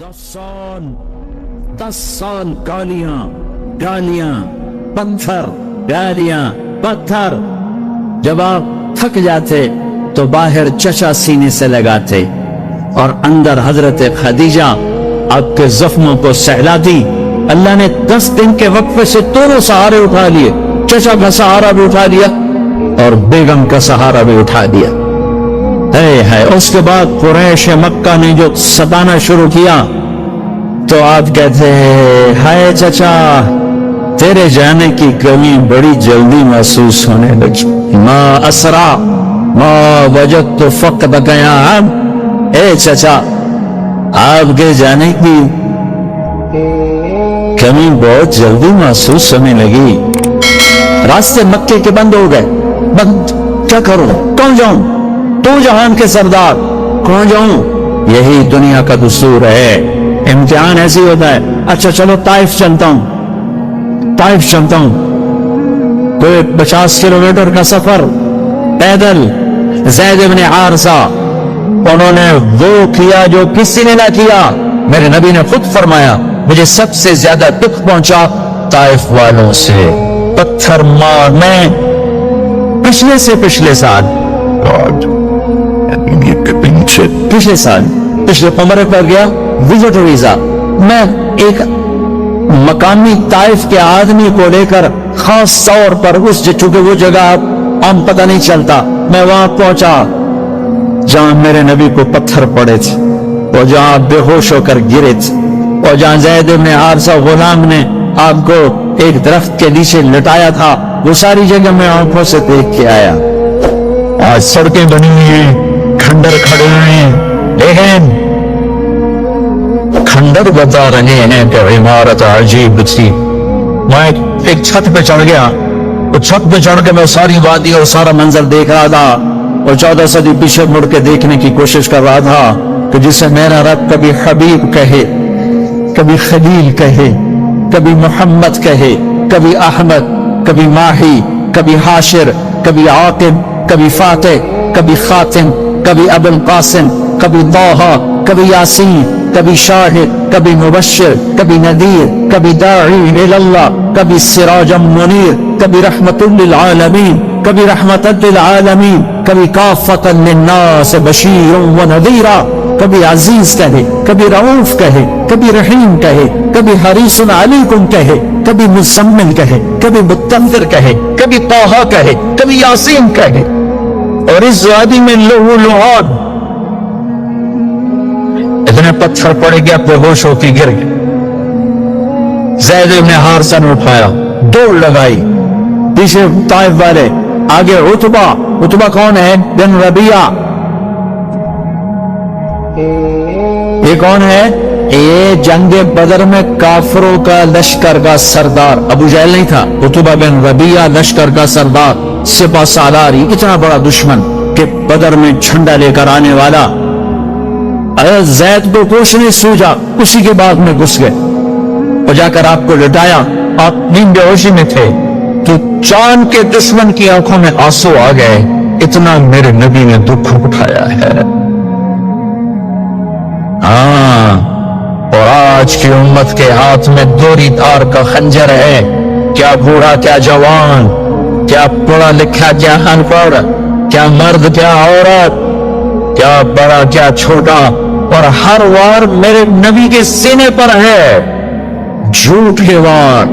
10 سال گالیاں پتھر جب آپ تھک جاتے تو باہر چچا سینے سے لگاتے اور اندر حضرت خدیجہ آپ کے زخموں کو سہلاتی. اللہ نے 10 دن کے وقفے سے دونوں سہارے اٹھا لیے. چچا کا سہارا بھی اٹھا لیا اور بیگم کا سہارا بھی اٹھا دیا. اس کے بعد قریش مکہ نے جو ستانا شروع کیا تو آپ کہتے ہیں ہائے چچا تیرے جانے کی کمی بڑی جلدی محسوس ہونے لگی. ما اسرع ما وجدت فقدک یا عم. اے چچا آپ کے جانے کی کمی بہت جلدی محسوس ہونے لگی. راستے مکے کے بند ہو گئے. بند کیا کروں, کہاں جاؤں, تو جہان کے سردار کہاں جاؤں. یہی دنیا کا دستور ہے, امتحان ایسی ہوتا ہے. اچھا چلو طائف چلتا ہوں. کوئی 50 کلومیٹر کا سفر پیدل. زید بن حارثہ انہوں نے وہ کیا جو کسی نے نہ کیا. میرے نبی نے خود فرمایا مجھے سب سے زیادہ دکھ پہنچا طائف والوں سے پتھر مارنے. پچھلے سال پچھلے عمرے پر گیا وزٹ ویزا. میں ایک مقامی طائف کے آدمی کو لے کر خاص طور پر چونکہ وہ جگہ عام پتہ نہیں چلتا, میں وہاں پہنچا جہاں میرے نبی کو پتھر پڑے تھے اور جہاں آپ بے ہوش ہو کر گرے تھے اور جہاں زید بن حارثہ غلام نے آپ کو ایک درخت کے نیچے لٹایا تھا. وہ ساری جگہ میں آنکھوں سے دیکھ کے آیا. آج سڑکیں بنی ہیں, کھنڈر کھڑے ہیں, لیکن کھنڈر بتا رہے ہیں کہ عمارت عجیب تھی. میں ایک چھت پہ چڑھ گیا. وہ چھت پہ چڑھ کے میں ساری وادی اور سارا منظر دیکھ رہا تھا اور 14 صدی پیچھے مڑ کے دیکھنے کی کوشش کر رہا تھا کہ جسے میرا رب کبھی حبیب کہے, کبھی خلیل کہے, کبھی محمد کہے, کبھی احمد, کبھی ماہی, کبھی حاشر, کبھی عاقب, کبھی فاتح, کبھی خاتم, کبھی ابو القاسم, کبھی طٰہٰ, کبھی یاسین, کبھی شاہد, کبھی مبشر, کبھی نذیر, کبھی داعی اللہ, کبھی سراجا منیر, کبھی رحمت للعالمین, کبھی رحمت للعالمین, کبھی کافۃ للناس بشیر و نذیرا. کبھی عزیز کہے, کبھی رؤوف کہے, کبھی رحیم کہے, کبھی حریص علیکم کہے, کبھی مزمل کہے, کبھی مدثر کہے, کبھی طٰہٰ کہے, کبھی یاسین کہے. اور اس وادی میں لہو لعاب اتنے پتھر پڑے گیا بے ہوش ہو کے گر گئے. زید بن حارثہ نے اٹھایا, دوڑ لگائی. پیچھے طائف والے, آگے عتبہ کون ہے؟ بن ربیعہ. یہ کون ہے؟ یہ جنگ بدر میں کافروں کا لشکر کا سردار. ابو جہل نہیں تھا, عتبہ بن ربیعہ لشکر کا سردار, سپہ سالار. یہ اتنا بڑا دشمن کہ بدر میں جھنڈا لے کر آنے والا. زید کو کچھ نہیں سوجا, اسی کے بعد میں گھس گئے اور جا کر آپ کو لٹایا. آپ نیند بے ہوشی میں تھے کہ چاند کے دشمن کی آنکھوں میں آنسو آ گئے. اتنا میرے نبی نے دکھ اٹھایا ہے. اور آج کی امت کے ہاتھ میں دوری دار کا خنجر ہے. کیا بوڑھا کیا جوان, کیا پڑھا لکھا کیا ان پڑھ, کیا مرد کیا عورت, کیا بڑا کیا چھوٹا, اور ہر وار میرے نبی کے سینے پر ہے جھوٹ کے وار,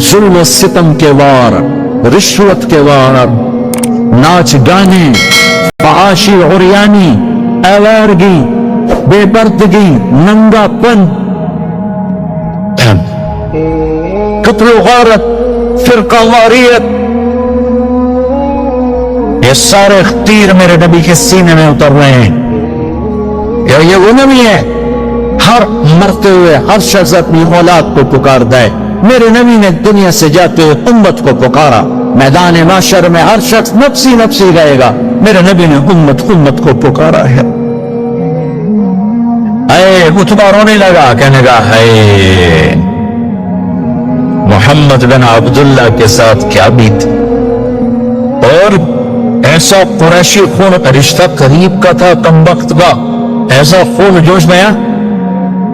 ظلم و ستم کے وار, رشوت کے وار, ناچ گانے, فحاشی عریانی, آوارگی, بے پردگی, ننگا پن, قتل و غارت, فرقہ واریت. یہ سارے تیر میرے نبی کے سینے میں اتر رہے ہیں. یہ وہ نبی ہے ہر مرتے ہوئے ہر شخص اپنی اولاد کو پکارتا ہے. میرے نبی نے دنیا سے جاتے ہوئے امت کو پکارا. میدان محشر میں ہر شخص نفسی نفسی رہے گا, میرے نبی نے امت کو پکارا ہے. اے عتبہ رونے لگا, کہنے لگا ہے محمد بن عبداللہ کے ساتھ کیا بیت. اور ایسا قریشی خون رشتہ قریب کا تھا, کم وقت کا, ایسا خون جوش میں آیا.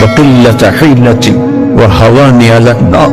وقلة حيلتي وهواني على النار।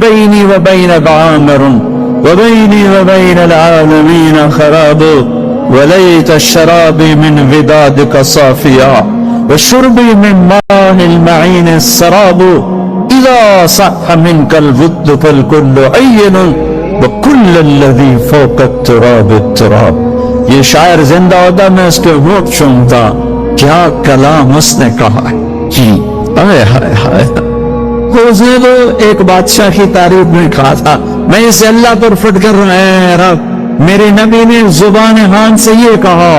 بيني وبينك عامر وبيني وبين العالمين خراب وليت الشراب من ودادك صافيا وشربي من ماء المعين السراب إذا صح منك الود فالكل عين وكل الذي فوق التراب التراب۔ یہ شاعر زندہ ہوتا میں اس کے ہوٹ سنتا، کیا کلام اس نے کہا ہے جی، ہائے ہائے ہائے۔ اس نے تو ایک بادشاہ کی تعریف میں کہا تھا میں اسے اللہ پر فٹ کر رہا ہے رب، میرے نبی نے زبان حال سے یہ کہا،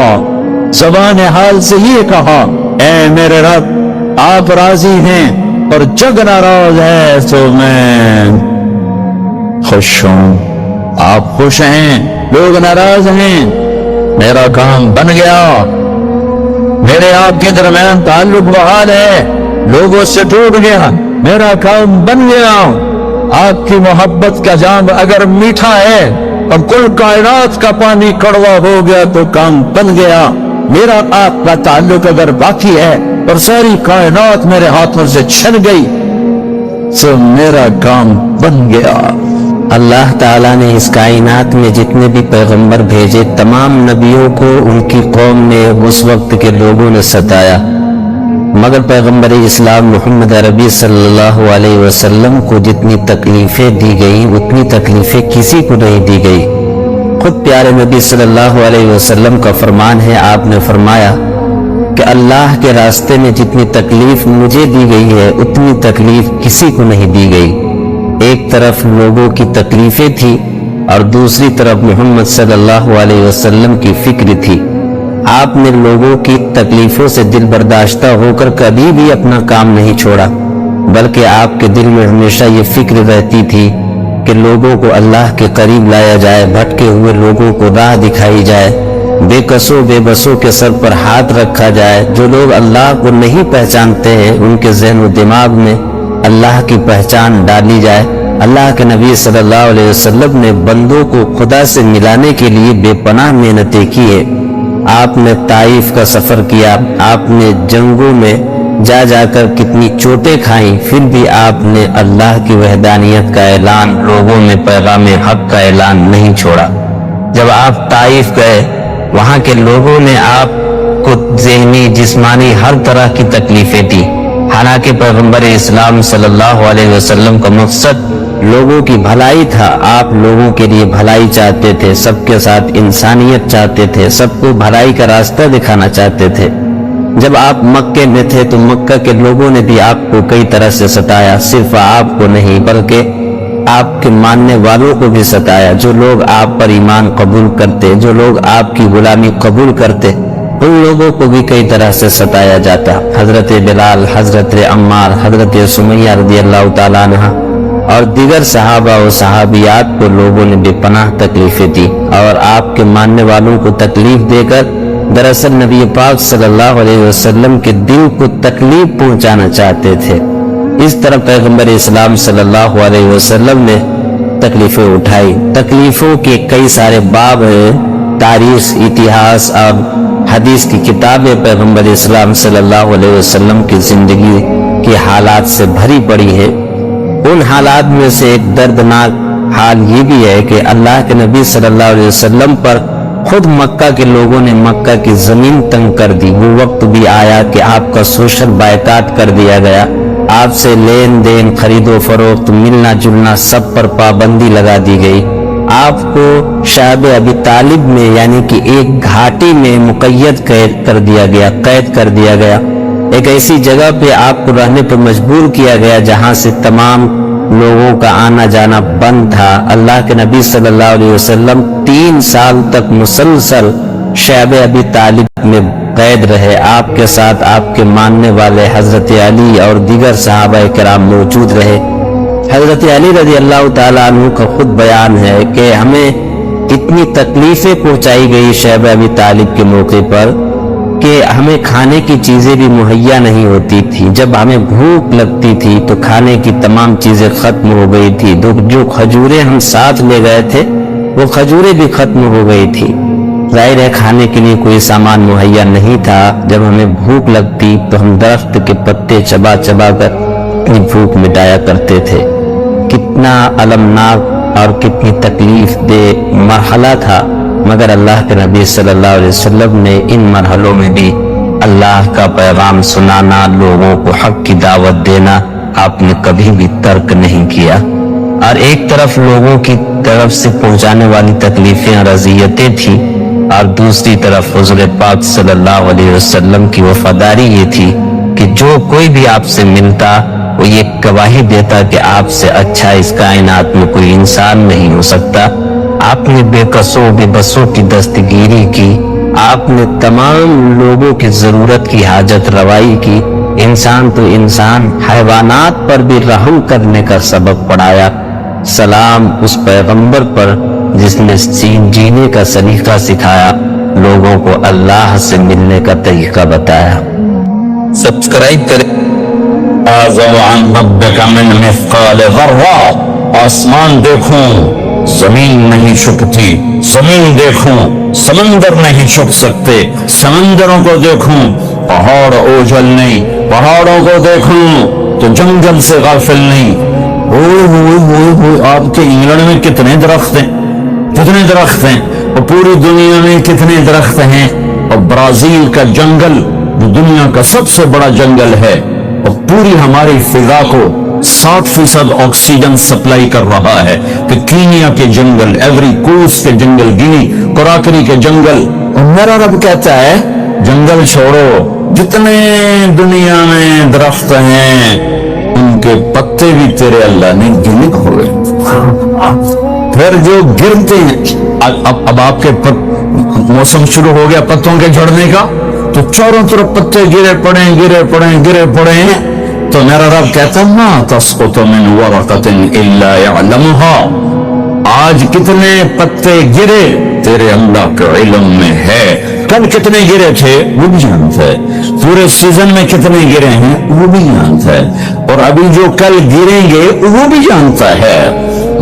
زبان حال سے یہ کہا اے میرے رب آپ راضی ہیں اور جگ ناراض ہے تو میں خوش ہوں، آپ خوش ہیں لوگ ناراض ہیں، میرا کام بن گیا، میرے آپ کے درمیان تعلق بحال ہے، لوگوں سے ٹوٹ گیا، میرا کام بن گیا۔ آپ کی محبت کا جام اگر میٹھا ہے اور کل کائنات کا پانی کڑوا ہو گیا تو کام بن گیا، میرا آپ کا تعلق اگر باقی ہے اور ساری کائنات میرے ہاتھوں سے چھن گئی تو میرا کام بن گیا۔ اللہ تعالیٰ نے اس کائنات میں جتنے بھی پیغمبر بھیجے تمام نبیوں کو ان کی قوم نے اس وقت کے لوگوں نے ستایا، مگر پیغمبر اسلام محمد عربی صلی اللہ علیہ وسلم کو جتنی تکلیفیں دی گئیں اتنی تکلیفیں کسی کو نہیں دی گئی۔ خود پیارے نبی صلی اللہ علیہ وسلم کا فرمان ہے، آپ نے فرمایا کہ اللہ کے راستے میں جتنی تکلیف مجھے دی گئی ہے اتنی تکلیف کسی کو نہیں دی گئی۔ ایک طرف لوگوں کی تکلیفیں تھی اور دوسری طرف محمد صلی اللہ علیہ وسلم کی فکر تھی۔ آپ نے لوگوں کی تکلیفوں سے دل برداشتہ ہو کر کبھی بھی اپنا کام نہیں چھوڑا، بلکہ آپ کے دل میں ہمیشہ یہ فکر رہتی تھی کہ لوگوں کو اللہ کے قریب لایا جائے، بھٹکے ہوئے لوگوں کو راہ دکھائی جائے، بے کسوں بے بسوں کے سر پر ہاتھ رکھا جائے۔ جو لوگ اللہ کو نہیں پہچانتے ہیں ان کے ذہن و دماغ میں اللہ کی پہچان ڈالی جائے۔ اللہ کے نبی صلی اللہ علیہ وسلم نے بندوں کو خدا سے ملانے کے لیے بے پناہ محنتیں کی ہے۔ آپ نے طائف کا سفر کیا، آپ نے جنگوں میں جا جا کر کتنی چوٹیں کھائیں، پھر بھی آپ نے اللہ کی وحدانیت کا اعلان، لوگوں میں پیغام حق کا اعلان نہیں چھوڑا۔ جب آپ طائف گئے، وہاں کے لوگوں نے آپ کو ذہنی جسمانی ہر طرح کی تکلیفیں دی، حالانکہ پیغمبر اسلام صلی اللہ علیہ وسلم کا مقصد لوگوں کی بھلائی تھا۔ آپ لوگوں کے لیے بھلائی چاہتے تھے، سب کے ساتھ انسانیت چاہتے تھے، سب کو بھلائی کا راستہ دکھانا چاہتے تھے۔ جب آپ مکے میں تھے تو مکہ کے لوگوں نے بھی آپ کو کئی طرح سے ستایا، صرف آپ کو نہیں بلکہ آپ کے ماننے والوں کو بھی ستایا۔ جو لوگ آپ پر ایمان قبول کرتے، جو لوگ آپ کی غلامی قبول کرتے، ان لوگوں کو بھی کئی طرح سے ستایا جاتا۔ حضرت بلال، حضرت عمار، حضرت سمیہ رضی اللہ تعالیٰ عنہ اور دیگر صحابہ و صحابیات کو لوگوں نے بے پناہ تکلیفیں دی، اور آپ کے ماننے والوں کو تکلیف دے کر دراصل نبی پاک صلی اللہ علیہ وسلم کے دل کو تکلیف پہنچانا چاہتے تھے۔ اس طرح پیغمبر اسلام صلی اللہ علیہ وسلم نے تکلیفیں اٹھائی۔ تکلیفوں کے کئی سارے باب ہیں، تاریخ، اتہاس اور حدیث کی کتابیں پیغمبر اسلام صلی اللہ علیہ وسلم کی زندگی کے حالات سے بھری پڑی ہے۔ ان حالات میں سے ایک دردناک حال یہ بھی ہے کہ اللہ کے نبی صلی اللہ علیہ وسلم پر خود مکہ کے لوگوں نے مکہ کی زمین تنگ کر دی۔ وہ وقت بھی آیا کہ آپ کا سوشل بائیکاٹ کر دیا گیا، آپ سے لین دین، خرید و فروخت، ملنا جلنا سب پر پابندی لگا دی گئی۔ آپ کو شعب ابی طالب میں یعنی کہ ایک گھاٹی میں مقید کر دیا گیا، ایک ایسی جگہ پہ آپ کو رہنے پر مجبور کیا گیا جہاں سے تمام لوگوں کا آنا جانا بند تھا۔ اللہ کے نبی صلی اللہ علیہ وسلم 3 سال تک مسلسل شعب ابی طالب میں قید رہے۔ آپ کے ساتھ آپ کے ماننے والے حضرت علی اور دیگر صحابہ کرام موجود رہے۔ حضرت علی رضی اللہ تعالیٰ عنہ کا خود بیان ہے کہ ہمیں اتنی تکلیفیں پہنچائی گئی شعب ابی طالب کے موقع پر کہ ہمیں کھانے کی چیزیں بھی مہیا نہیں ہوتی تھی۔ جب ہمیں بھوک لگتی تھی تو کھانے کی تمام چیزیں ختم ہو گئی تھی۔ جو کھجوریں ہم ساتھ لے گئے تھے وہ کھجوریں بھی ختم ہو گئی تھی۔ ظاہر ہے کھانے کے لیے کوئی سامان مہیا نہیں تھا۔ جب ہمیں بھوک لگتی تو ہم درخت کے پتے چبا چبا کر اپنی بھوک مٹایا کرتے تھے۔ کتنا المناک اور کتنی تکلیف دہ مرحلہ تھا، مگر اللہ کے نبی صلی اللہ علیہ وسلم نے ان مرحلوں میں بھی اللہ کا پیغام سنانا، لوگوں کو حق کی دعوت دینا آپ نے کبھی بھی ترک نہیں کیا۔ اور ایک طرف لوگوں کی طرف سے پہنچانے والی تکلیفیں اور اذیتیں تھیں، اور دوسری طرف حضور پاک صلی اللہ علیہ وسلم کی وفاداری یہ تھی کہ جو کوئی بھی آپ سے ملتا وہ یہ گواہی دیتا کہ آپ سے اچھا اس کائنات میں کوئی انسان نہیں ہو سکتا۔ آپ نے بے کسوں بے بسوں کی دستگیری کی، آپ نے تمام لوگوں کی ضرورت کی حاجت روائی کی، انسان تو انسان، حیوانات پر بھی رحم کرنے کا سبق پڑھایا۔ سلام اس پیغمبر پر جس نے جینے کا سلیقہ سکھایا، لوگوں کو اللہ سے ملنے کا طریقہ بتایا۔ سبسکرائب کریں۔ اعظم عن ربک من مثقال ذرہ، آسمان دیکھوں زمین نہیں چھپتی، زمین دیکھوں سمندر نہیں چھپ سکتے، سمندروں کو دیکھوں پہاڑ اوجھل نہیں، پہاڑوں کو دیکھوں تو جنگل سے غافل نہیں۔ آپ کے انگلینڈ میں کتنے درخت ہیں، کتنے درخت ہیں، اور پوری دنیا میں کتنے درخت ہیں، اور برازیل کا جنگل جو دنیا کا سب سے بڑا جنگل ہے اور پوری ہماری فضا کو 60% آکسیجن سپلائی کر رہا ہے، کہ کینیا کے جنگل، ایوری کوسٹ کے جنگل، گینی کوراکری کے جنگل، اور میرا رب کہتا ہے جنگل چھوڑو، جتنے دنیا میں درخت ہیں ان کے پتے بھی تیرے اللہ نے گنے ہوئے، پھر جو گرتے ہیں، اب آپ کے موسم شروع ہو گیا پتوں کے جھڑنے کا، تو چاروں طرف پتے گرے پڑے ہیں، تو میرا رب کہتا ہے ما تسقط من ورقۃ الا يعلمها، آج کتنے پتے گرے تیرے اللہ کے علم میں ہے، کل کتنے گرے تھے وہ بھی جانتا ہے، پورے سیزن میں کتنے گرے ہیں وہ بھی جانتا ہے، اور ابھی جو کل گریں گے وہ بھی جانتا ہے۔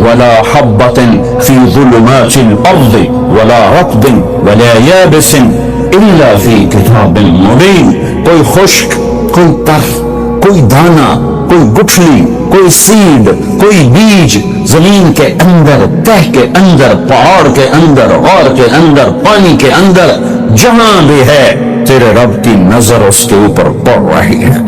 ولا حبۃ فی ظلمات الارض ولا رطب ولا یابس الا فی کتاب مبین، کوئی خشک، کوئی تر، کوئی دانا، کوئی گٹھلی، کوئی سیڈ، کوئی بیج زمین کے اندر، تہ کے اندر، پہاڑ کے اندر، غار کے اندر، پانی کے اندر، جہاں بھی ہے تیرے رب کی نظر اس کے اوپر پڑ رہی ہے۔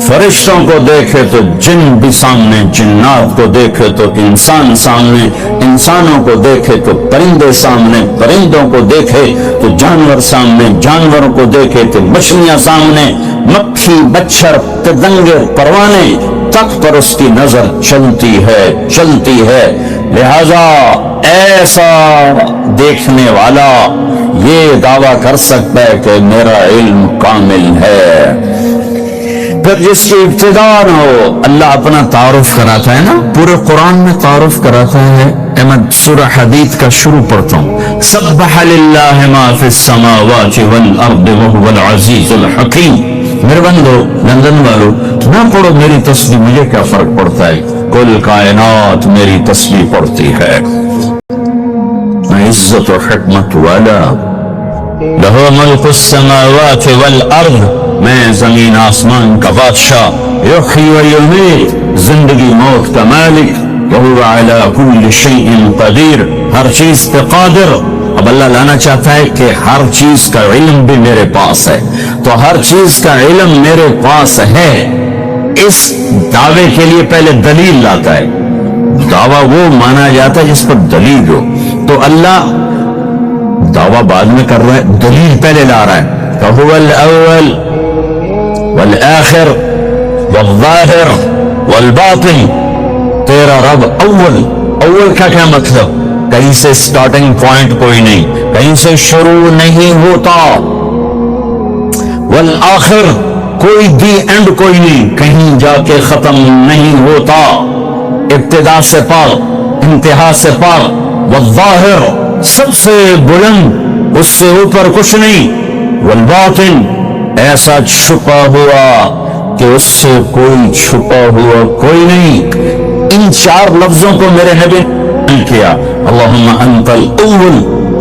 فرشتوں کو دیکھے تو جن بھی سامنے، جنات کو دیکھے تو انسان سامنے، انسانوں کو دیکھے تو پرندے سامنے، پرندوں کو دیکھے تو جانور سامنے، جانوروں کو دیکھے تو مچھلیاں سامنے، مکھی، مچھر، پتنگے، پروانے تک پر اس کی نظر چلتی ہے۔ لہذا ایسا دیکھنے والا یہ دعویٰ کر سکتا ہے کہ میرا علم کامل ہے۔ پھر جس کی ابتدا نہ ہو، اللہ اپنا تعارف کراتا ہے نا، پورے قرآن میں تعارف کراتا ہے۔ میں سورہ حدید کا شروع پڑھتا ہوں، سبح للہ ما فی السماوات والارض وهو العزیز الحکیم۔ میرے بندو، لندن والو نہ پڑھو میری تسبیح، مجھے کیا فرق پڑتا ہے، کل کائنات میری تسبیح پڑھتی ہے۔ میں عزت و حکمت والا، لہو ملک السماوات والارض، میں زمین آسمان کا بادشاہ، یحیی و یمیت، زندگی موت کا مالک، وہو علی کل شیء قدیر، ہر چیز پہ قادر۔ اب اللہ لانا چاہتا ہے کہ ہر چیز کا علم بھی میرے پاس ہے، تو ہر چیز کا علم میرے پاس ہے، اس دعوے کے لیے پہلے دلیل لاتا ہے۔ دعویٰ وہ مانا جاتا ہے جس پر دلیل ہو، تو اللہ دعویٰ بعد میں کر رہا ہے، دلیل پہلے لا رہا ہے۔ فَهُوَ الْأَوَّلُ والآخر والظاہر والباطن، تیرا رب اول کا کیا مطلب؟ کہیں سے سٹارٹنگ پوائنٹ کوئی نہیں، کہیں سے شروع نہیں ہوتا، والآخر کوئی دی اینڈ کوئی نہیں، کہیں جا کے ختم نہیں ہوتا، ابتدا سے پاک، انتہا سے پاک، والظاہر سب سے بلند، اس سے اوپر کچھ نہیں، والباطن ایسا چھپا ہوا کہ اس سے کوئی چھپا ہوا کوئی نہیں۔ ان چار لفظوں کو میرے نبی نے کیا، اللہم انت الاول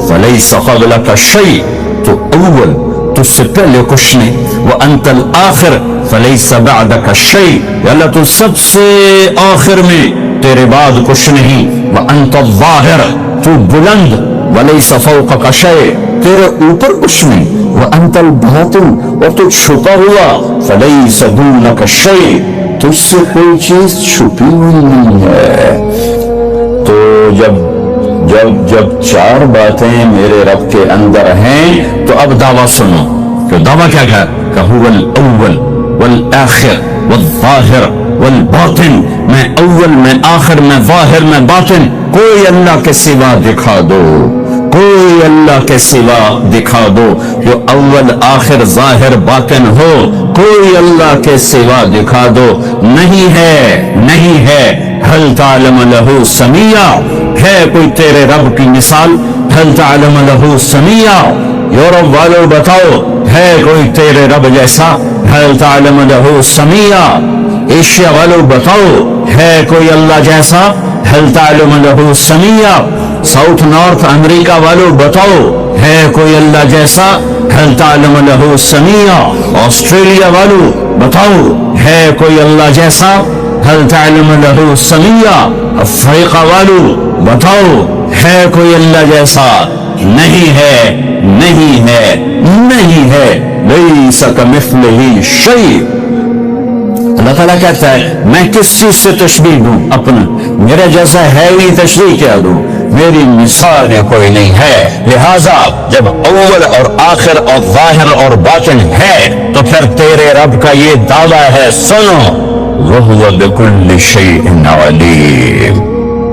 فلیس قبلک شیء، تو اول تو اس سے پہلے کچھ نہیں، وانت الآخر فلیس بعدک شیء، اللہ تو سب سے آخر میں، تیرے بعد کچھ نہیں، وانت الظاہر تو بلند، ولیس فوقک شیء، تیرے اوپر کچھ نہیں، وانت الباطن اور تو چھپا ہوا، فلیس دونک شیء، تجھ سے کوئی چیز چھپی ہوئی نہیں ہے۔ تو جب چار باتیں میرے رب کے اندر ہیں تو اب دعویٰ سنو، کہ دعویٰ کیا ہے کہ هو الاول والآخر والظاہر والباطن، میں اول، میں آخر، میں ظاہر، میں باطن، کوئی اللہ کے سوا دکھا دو، کوئی اللہ کے سوا دکھا دو، جو اول، آخر، ظاہر، باطن ہو، کوئی اللہ کے سوا دکھا دو، نہیں ہے۔ هل تعلم له سمیع، ہے کوئی تیرے رب کی مثال؟ هل تعلم له سمیع، یورپ والو بتاؤ، ہے کوئی تیرے رب جیسا؟ هل تعلم له سمیع، ایشیا والو بتاؤ، ہے کوئی اللہ جیسا؟ هل تعلم له سمیع، ساؤتھ نارتھ امریکہ والو بتاؤ، ہے کوئی اللہ جیسا؟ هل تعلم له سمیع، آسٹریلیا والو بتاؤ، ہے کوئی اللہ جیسا؟ هل تعلم له سمیع، افریقہ والو بتاؤ، ہے کوئی اللہ جیسا؟ نہیں ہے، لیس کمثلہ شیء۔ اللہ تعالیٰ کہتا ہے میں کس چیز سے تشبیہ دوں اپنا، میرے جیسا ہے ہی، تشبیہ کیا دوں، میری مثال کوئی نہیں ہے۔ لہذا جب اول اور آخر اور ظاہر اور باطن ہے تو پھر تیرے رب کا یہ دعویٰ ہے، سنو، وَهُوَ بِكُلِّ شَيْءٍ عَلِيمٌ،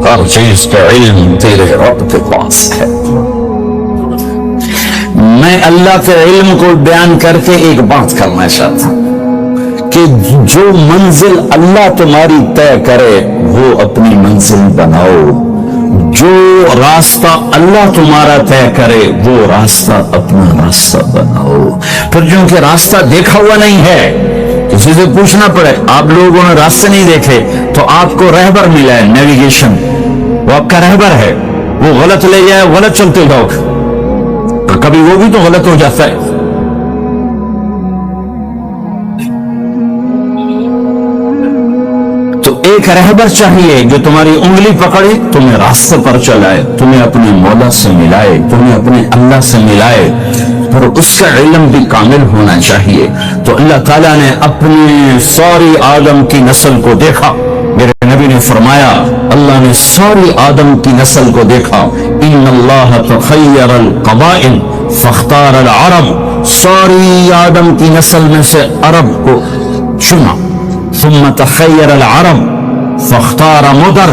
ہر چیز کا علم تیرے رب کے پاس ہے. میں اللہ کے علم کو بیان کر کے ایک بات کرنا چاہتا ہوں کہ جو منزل اللہ تمہاری طے کرے وہ اپنی منزل بناؤ. جو راستہ اللہ تمہارا طے کرے وہ راستہ اپنا راستہ بناؤ. پھر چونکہ راستہ دیکھا ہوا نہیں ہے کسی سے پوچھنا پڑے. آپ لوگوں نے راستے نہیں دیکھے تو آپ کو رہبر ملا ہے, نیویگیشن, وہ آپ کا رہبر ہے. وہ غلط لے جائے, غلط چلتے لوگ, کبھی وہ بھی تو غلط ہو جاتا ہے. تو ایک رہبر چاہیے جو تمہاری انگلی پکڑے, تمہیں راستے پر چلائے, تمہیں اپنے مولا سے ملائے, تمہیں اپنے اللہ سے ملائے, پر اس کا علم بھی کامل ہونا چاہیے. تو اللہ تعالیٰ نے اپنے ساری آدم کی نسل کو دیکھا. میرے نبی نے فرمایا اللہ نے ساری آدم کی نسل کو دیکھا. ان اللہ تخیر القبائل فاختار العرب. ساری آدم کی نسل میں سے عرب کو چنا. ثم تخیر العرب فاختار مدر.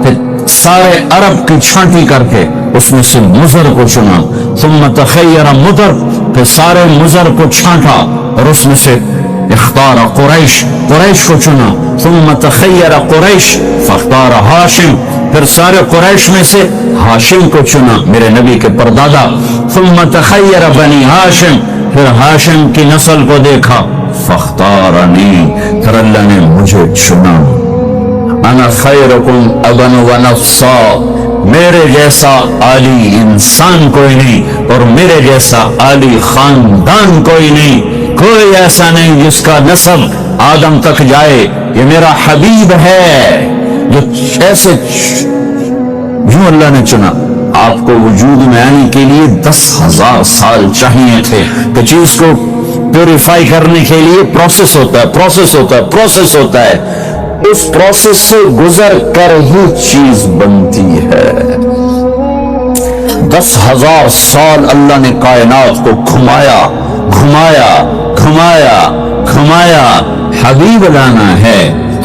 پھر سارے عرب کی چھانٹی کر کے اس میں سے مضر کو چنا. ثم تخیر مدر. پھر سارے مضر کو چھانٹا اور اس میں سے اختار قریش, قریش کو چنا. ثم تخیر قریش فاختار ہاشم. پھر سارے قریش میں سے ہاشم کو چنا, میرے نبی کے پردادا. ثم تخیر بنی ہاشم. پھر ہاشم کی نسل کو دیکھا. فاختارنی. پھر اللہ نے مجھے چنا. انا خیرکم ابا و نفسا. میرے جیسا عالی انسان کوئی نہیں اور میرے جیسا عالی خاندان کوئی نہیں. کوئی ایسا نہیں جس کا نسب آدم تک جائے. یہ میرا حبیب ہے جو ایسے یوں اللہ نے چنا. آپ کو وجود میں آنے کے لیے 10,000 سال چاہیے تھے. کہ چیز کو پیوریفائی کرنے کے لیے پروسیس ہوتا ہے, پروسیس ہوتا ہے, پروسیس ہوتا ہے. اس پروسیس سے گزر کر ہی چیز بنتی ہے. 10,000 سال اللہ نے کائنات کو گھمایا گھمایا گھمایا گھمایا. حبیب لانا ہے,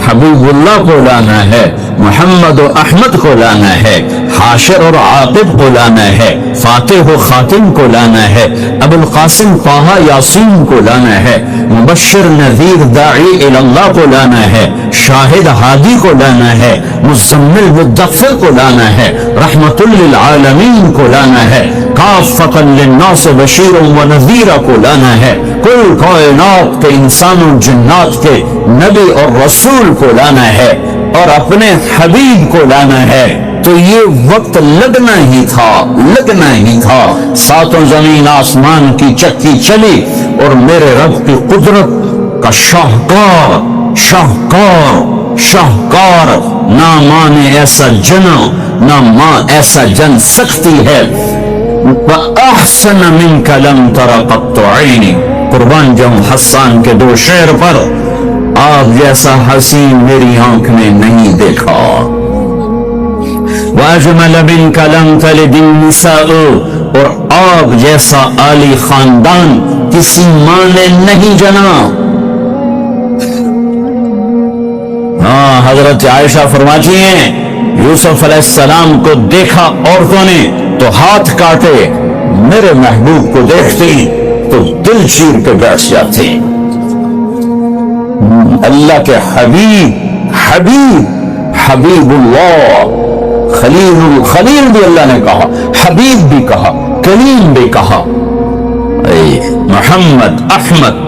حبیب اللہ کو لانا ہے, محمد و احمد کو لانا ہے, حاشر اور عاقب کو لانا ہے, فاتح و خاتم کو لانا ہے, ابو القاسم طہ یاسین کو لانا ہے, مبشر نذیر داعی اللہ کو لانا ہے, شاہد ہادی کو لانا ہے, مزمل مدثر کو لانا ہے, رحمت للعالمین کو لانا ہے, کافۃ للناس بشیر و نذیر کو لانا ہے, کل کائنات کے انسان و جنات کے نبی اور رسول کو لانا ہے اور اپنے حبیب کو لانا ہے. تو یہ وقت لگنا ہی تھا, لگنا ہی تھا. ساتوں زمین آسمان کی چکی چلی اور میرے رب کی قدرت کا شاہکار شاہکار شاہکار. نہ ماں نے ایسا جنا, نہ ماں ایسا جن سکتی ہے. وَأَحْسَنَ مِنْكَ لَمْ تَرَ قَطُّ عَيْنِي. قربان جاؤں حسان کے 2 شعر پر. آپ جیسا حسین میری آنکھ نے نہیں دیکھا. وَأَجْمَلَ مِنْكَ لَمْ تَلِدِ النِّسَاءُ. اور آپ جیسا عالی خاندان کسی ماں نے نہیں جنا. ہاں, حضرت عائشہ فرماتی ہیں یوسف علیہ السلام کو دیکھا عورتوں نے تو ہاتھ کاٹے, میرے محبوب کو دیکھتی تو دل چیر کے بیٹھ جاتی. اللہ کے حبیب حبیب حبیب اللہ, خلیل خلیل بھی اللہ نے کہا, حبیب بھی کہا, کلیم بھی کہا. محمد احمد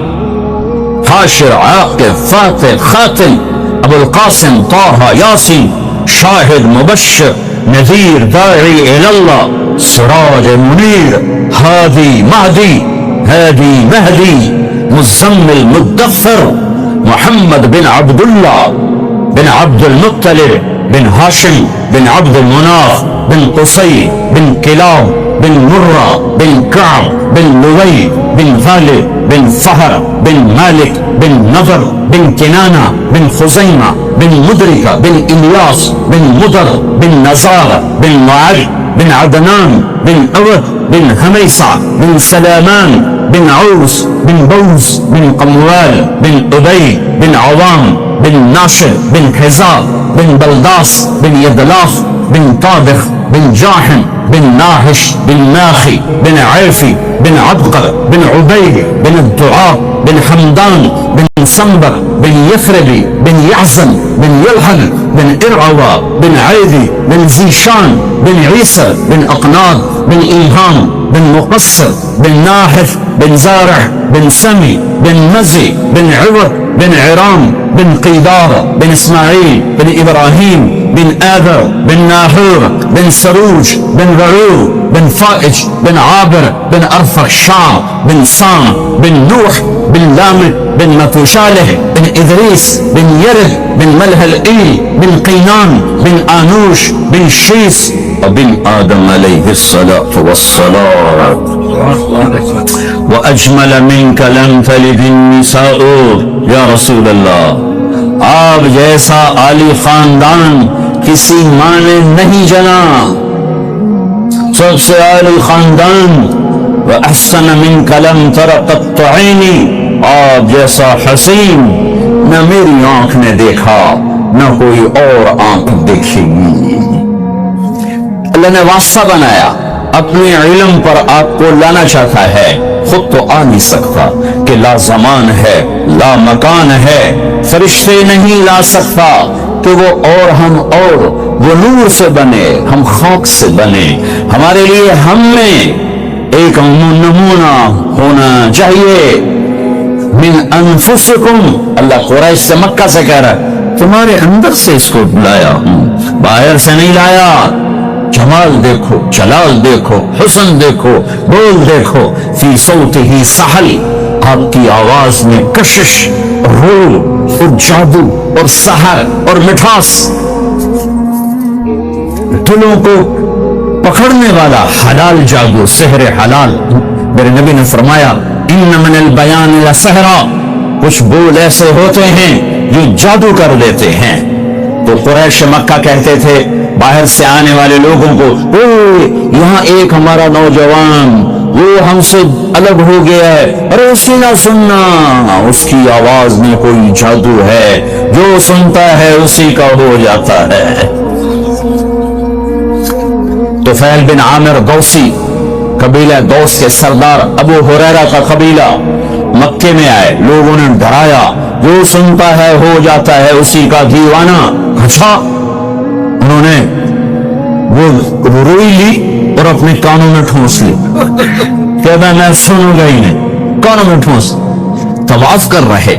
حاشر عاقب فاتح خاتم ابو القاسم طه یاسین, شاہد مبشر نذیر داعی اللہ, سراج منیر, ہادی مہدی, ہادی مہدی, مزمل مدثر, محمد بن عبداللہ بن عبد المطلب بن ہاشم بن عبد المناف بن قصی بن کلاب بن مرہ بن کعب بن لوی بن غالب بن فہر بن مالک بن نضر بن کنانہ بن خزیمہ بن مدرکہ بن الیاس بن مدر بن نزار بن معد بن عدنان بن عود بن حمیصہ بن سلامان بن عوس بن بوز بن قموال بن أبي بن عوام بن ناشر بن حزاب بن بلداس بن يدلاف بن طابخ بن جاحم بن ناهش بن ناخي بن عيفي بن عبقر بن عبيد بن الدعاء بن حمدان بن سنبر بن يثربي بن يحزن بن يلحن بن إرعوى بن عيدي بن زيشان بن عيسى بن أقناض بن إلهام بن مقصر بن ناحف بن زارع بن سمي بن مزي بن عوض بن عرام بن قيدار بن إسماعيل بن إبراهيم بن آذر بن ناحور بن سروج بن رعو بن فائج بن عابر بن أرفع شام بن سام بن نوح بن لامد بن متوشاله بن إدريس بن يرد بن ملهل إيل بن قينان بن آنوش بن شيس وبن آدم عليه الصلاة والسلام وأجمل منك لم تلد النساء یا رسول اللہ، آپ جیسا عالی خاندان کسی ماں نے نہیں جنا، سب سے عالی خاندان۔ وَأَحْسَنَ مِنْكَ لَمْ تَرَ قَطُّ عَيْنِي، آپ جیسا حسین نہ میری آنکھ نے دیکھا نہ کوئی اور آنکھ دیکھے گی۔ اللہ نے واسطہ بنایا، اپنے علم پر آپ کو لانا چاہتا ہے، خود تو آ نہیں سکتا کہ لا زمان ہے لا مکان ہے، فرشتے نہیں لا سکتا کہ وہ اور ہم اور، وہ نور سے بنے ہم خاک سے بنے، ہمارے لیے ہم میں ایک نمونہ ہونا چاہیے۔ من انفسکم، اللہ قریش سے مکہ سے کہہ رہا ہے تمہارے اندر سے اس کو لایا ہوں، باہر سے نہیں لایا۔ جمال دیکھو، جلال دیکھو، حسن دیکھو، بول دیکھو، فی صوتہ سحل، آپ کی آواز میں کشش اور روح اور جادو اور سحر اور مٹھاس، دلوں کو پکڑنے والا حلال جادو، سحر حلال۔ میرے نبی نے فرمایا ان من البیان لسحرا، کچھ بول ایسے ہوتے ہیں جو جادو کر دیتے ہیں۔ تو قریش مکہ کہتے تھے باہر سے آنے والے لوگوں کو، یہاں ایک ہمارا نوجوان وہ ہم سے الگ ہو گیا ہے، ارے اس کی نہ سننا، اس کی آواز میں کوئی جادو ہے، جو سنتا ہے اسی کا ہو جاتا ہے۔ طفیل بن عامر دوسی، قبیلہ دوس کے سردار ابو ہریرہ کا قبیلہ مکے میں آئے، لوگوں نے ڈرایا جو سنتا ہے ہو جاتا ہے اسی کا دیوانہ۔ اچھا، انہوں نے وہ روئی لی اور اپنے کانوں میں ٹھونس لی، کہتا میں سنوں گا ہی نہیں، کانوں میں ٹھونس۔ طواف کر رہے،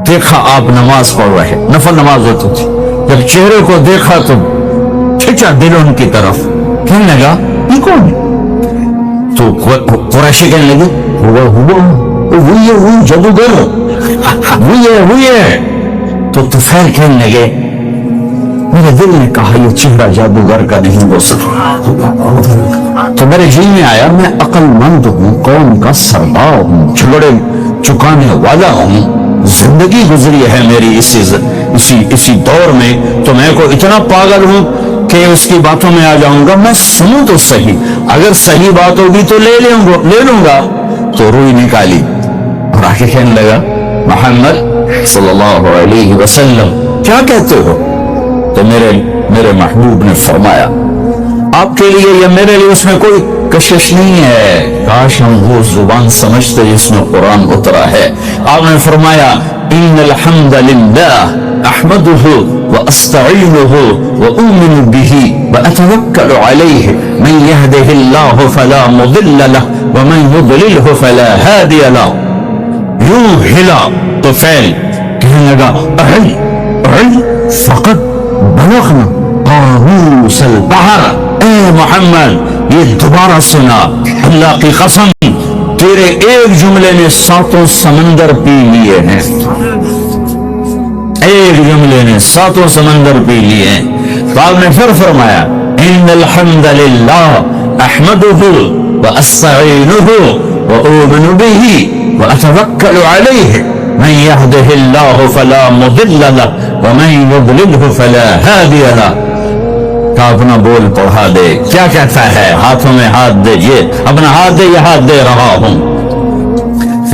دیکھا آپ نماز پڑھ رہے، نفل نماز ہوتی تھی، جب چہرے کو دیکھا تو کھینچا دل ان کی طرف، کہنے لگا یہ کون ہے؟ تو قریشی کہنے لگے وہی جادوگر، وہی ہے۔ تو طفیل کہنے لگے میرے دل نے کہا یہ چہرہ جادوگر کا نہیں ہو سکتا، تو میرے جی میں آیا میں عقل مند ہوں، قوم کا سردار ہوں، جھگڑے چکانے والا ہوں، زندگی گزری ہے میری اسی دور میں، تو میں کو اتنا پاگل ہوں کہ اس کی باتوں میں آ جاؤں گا؟ میں سنوں تو صحیح، اگر صحیح بات ہوگی تو لے لوں گا۔ تو روئی نکالی اور آگے کہنے لگا محمد صلی اللہ علیہ وسلم کیا کہتے ہو؟ تو میرے محبوب نے فرمایا آپ کے لیے یا میرے لیے اس میں کوئی کشش نہیں ہے، کاش ہم وہ زبان سمجھتے جس میں قرآن اترا ہے۔ آپ نے فرمایا ان الحمد للہ احمده واستعینه واؤمن به واتوکل علیہ من یهده اللہ فلا مضل له ومن یضللہ فلا ہادی له۔ یوں ہلا تو فعل کہنے لگا فقط بلغنا قاموس البحر، اے محمد یہ دوبارہ سنا، اللہ کی قسم تیرے ایک جملے نے 7 سمندر پی لیے ہیں، ایک جملے نے 7 سمندر پی لیے ہیں۔ تو آپ نے پھر فرمایا ان الحمد للہ احمده واستعینه واؤمن به واتوکل علیہ من يهده الله فلا مضل له ومن يضلله فلا هادي له۔ کا اپنا بول پڑھا دے، کیا کہتا ہے؟ ہاتھوں میں ہاتھ دے، یہ اپنا ہاتھ دے، یہ ہاتھ دے رہا ہوں۔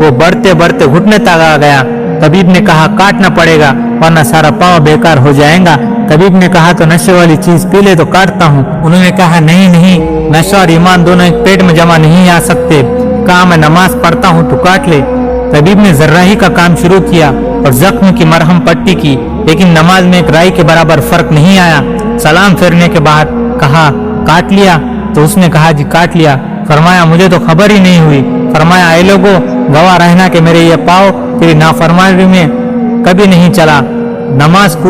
وہ بڑھتے بڑھتے گھٹنے تک آ گیا۔ طبیب نے کہا کاٹنا پڑے گا ورنہ سارا پاؤں بیکار ہو جائے گا۔ طبیب نے کہا تو نشے والی چیز پی لے تو کاٹتا ہوں۔ انہوں نے کہا نہیں، نشہ اور ایمان دونوں ایک پیٹ میں جمع نہیں آ سکتے۔ کہا میں نماز پڑھتا ہوں تو کاٹ لے۔ طبیب نے جراحی کا کام شروع کیا اور زخم کی مرہم پٹی کی، لیکن نماز میں ایک رائی کے برابر فرق نہیں آیا۔ سلام پھیرنے کے بعد کہا کاٹ لیا؟ تو اس نے کہا جی کاٹ لیا۔ فرمایا مجھے تو خبر ہی نہیں ہوئی۔ فرمایا اے لوگوں، گواہ رہنا کہ میرے یہ پاؤں تیری نافرمانی میں کبھی نہیں چلا۔ نماز کی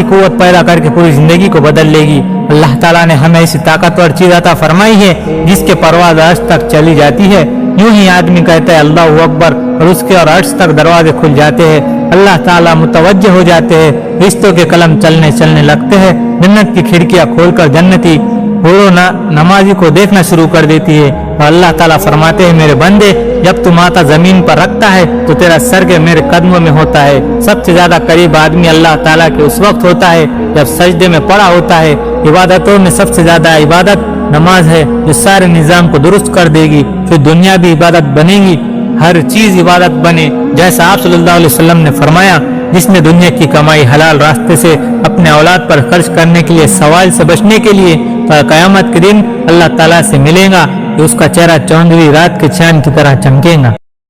قوت پیدا کر کے پوری زندگی کو بدل لے گی۔ اللہ تعالیٰ نے ہمیں ایسی طاقتور چیز عطا فرمائی ہے جس کے پرواز عرش تک چلی جاتی ہے۔ یوں ہی آدمی کہتا ہے اللہ اکبر اور اس کے اور عرش تک دروازے کھل جاتے ہیں، اللہ تعالیٰ متوجہ ہو جاتے ہیں، رشتوں کے قلم چلنے لگتے ہیں، جنت کی کھڑکیاں کھول کر جنتی نمازی کو دیکھنا شروع کر دیتی ہے، اور اللہ تعالیٰ فرماتے ہیں میرے بندے جب تو ماتھا زمین پر رکھتا ہے تو تیرا سر کے میرے قدموں میں ہوتا ہے۔ سب سے زیادہ قریب آدمی اللہ تعالیٰ کے اس وقت ہوتا ہے جب سجدے میں پڑا ہوتا ہے۔ عبادتوں میں سب سے زیادہ عبادت نماز ہے جو سارے نظام کو درست کر دے گی، پھر دنیا بھی عبادت بنے گی، ہر چیز عبادت بنے۔ جیسا آپ صلی اللہ علیہ وسلم نے فرمایا جس نے دنیا کی کمائی حلال راستے سے اپنے اولاد پر خرچ کرنے کے لیے سوال سے بچنے کے لیے قیامت کے دن اللہ تعالیٰ سے ملے گا کہ اس کا چہرہ چاندنی رات کے چاند کی طرح چمکے گا۔